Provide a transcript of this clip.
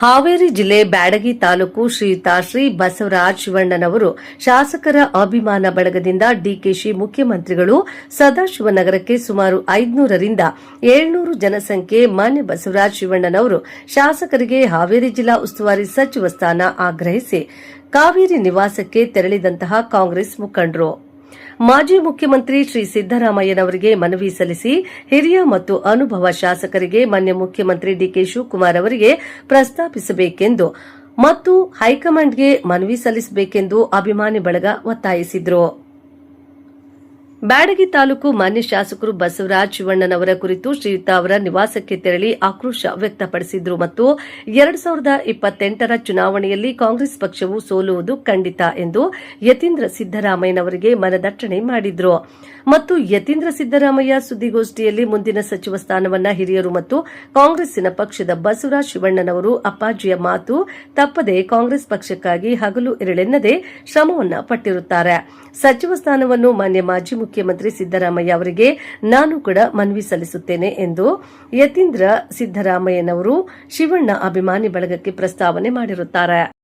ಹಾವೇರಿ ಜಿಲ್ಲೆ ಬ್ಯಾಡಗಿ ತಾಲೂಕು ಶ್ರೀಯುತ ಶ್ರೀ ಬಸವರಾಜ ಶಿವಣ್ಣನವರು ಶಾಸಕರ ಅಭಿಮಾನ ಬಳಗದಿಂದ ಡಿಕೆಶಿ ಮುಖ್ಯಮಂತ್ರಿಗಳು ಸದಾಶಿವನಗರಕ್ಕೆ ಸುಮಾರು 500 ರಿಂದ 700 ಜನಸಂಖ್ಯೆ ಮಾನ್ಯ ಬಸವರಾಜ ಶಿವಣ್ಣನವರು ಶಾಸಕರಿಗೆ ಹಾವೇರಿ ಜಿಲ್ಲಾ ಉಸ್ತುವಾರಿ ಸಚಿವ ಸ್ಥಾನ ಆಗ್ರಹಿಸಿ ಕಾವೇರಿ ನಿವಾಸಕ್ಕೆ ತೆರಳಿದಂತಹ ಕಾಂಗ್ರೆಸ್ ಮುಖಂಡರು ಮಾಜಿ ಮುಖ್ಯಮಂತ್ರಿ ಶ್ರೀ ಸಿದ್ದರಾಮಯ್ಯನವರಿಗೆ ಮನವಿ ಸಲ್ಲಿಸಿ ಹಿರಿಯ ಮತ್ತು ಅನುಭವ ಶಾಸಕರಿಗೆ ಮಾನ್ಯ ಮುಖ್ಯಮಂತ್ರಿ ಡಿಕೆ ಶಿವಕುಮಾರ್ ಅವರಿಗೆ ಪ್ರಸ್ತಾಪಿಸಬೇಕೆಂದು ಮತ್ತು ಹೈಕಮಾಂಡ್ಗೆ ಮನವಿ ಸಲ್ಲಿಸಬೇಕೆಂದು ಅಭಿಮಾನಿ ಬಳಗ ಒತ್ತಾಯಿಸಿದರು. ಬ್ಯಾಡಗಿ ತಾಲೂಕು ಮಾನ್ಯ ಶಾಸಕರು ಬಸವರಾಜ ಶಿವಣ್ಣನವರ ಕುರಿತು ಶ್ರೀಯುತ ಅವರ ನಿವಾಸಕ್ಕೆ ತೆರಳಿ ಆಕ್ರೋಶ ವ್ಯಕ್ತಪಡಿಸಿದರು ಮತ್ತು 2028ರ ಚುನಾವಣೆಯಲ್ಲಿ ಕಾಂಗ್ರೆಸ್ ಪಕ್ಷವು ಸೋಲುವುದು ಖಂಡಿತ ಎಂದು ಯತೀಂದ್ರ ಸಿದ್ದರಾಮಯ್ಯನವರಿಗೆ ಮನದಟ್ಟಣೆ ಮಾಡಿದರು ಮತ್ತು ಯತೀಂದ್ರ ಸಿದ್ದರಾಮಯ್ಯ ಸುದ್ದಿಗೋಷ್ಠಿಯಲ್ಲಿ ಮುಂದಿನ ಸಚಿವ ಸ್ಥಾನವನ್ನು ಹಿರಿಯರು ಮತ್ತು ಕಾಂಗ್ರೆಸ್ಸಿನ ಪಕ್ಷದ ಬಸವರಾಜ ಶಿವಣ್ಣನವರು ಅಪ್ಪಾಜಿಯ ಮಾತು ತಪ್ಪದೆ ಕಾಂಗ್ರೆಸ್ ಪಕ್ಷಕ್ಕಾಗಿ ಹಗಲು ಇರಳೆನ್ನದೆ ಶ್ರಮವನ್ನು ಪಟ್ಟಿರುತ್ತಾರೆ. ಸಚಿವ ಸ್ಥಾನವನ್ನು ಮಾನ್ಯ ಮಾಜಿ ಮುಖ್ಯಮಂತ್ರಿ ಸಿದ್ದರಾಮಯ್ಯ ಅವರಿಗೆ ನಾನು ಕೂಡ ಮನವಿ ಸಲ್ಲಿಸುತ್ತೇನೆ ಎಂದು ಯತೀಂದ್ರ ಸಿದ್ದರಾಮಯ್ಯನವರು ಶಿವಣ್ಣ ಅಭಿಮಾನಿ ಬಳಗಕ್ಕೆ ಪ್ರಸ್ತಾವನೆ ಮಾಡಿರುತ್ತಾರೆ.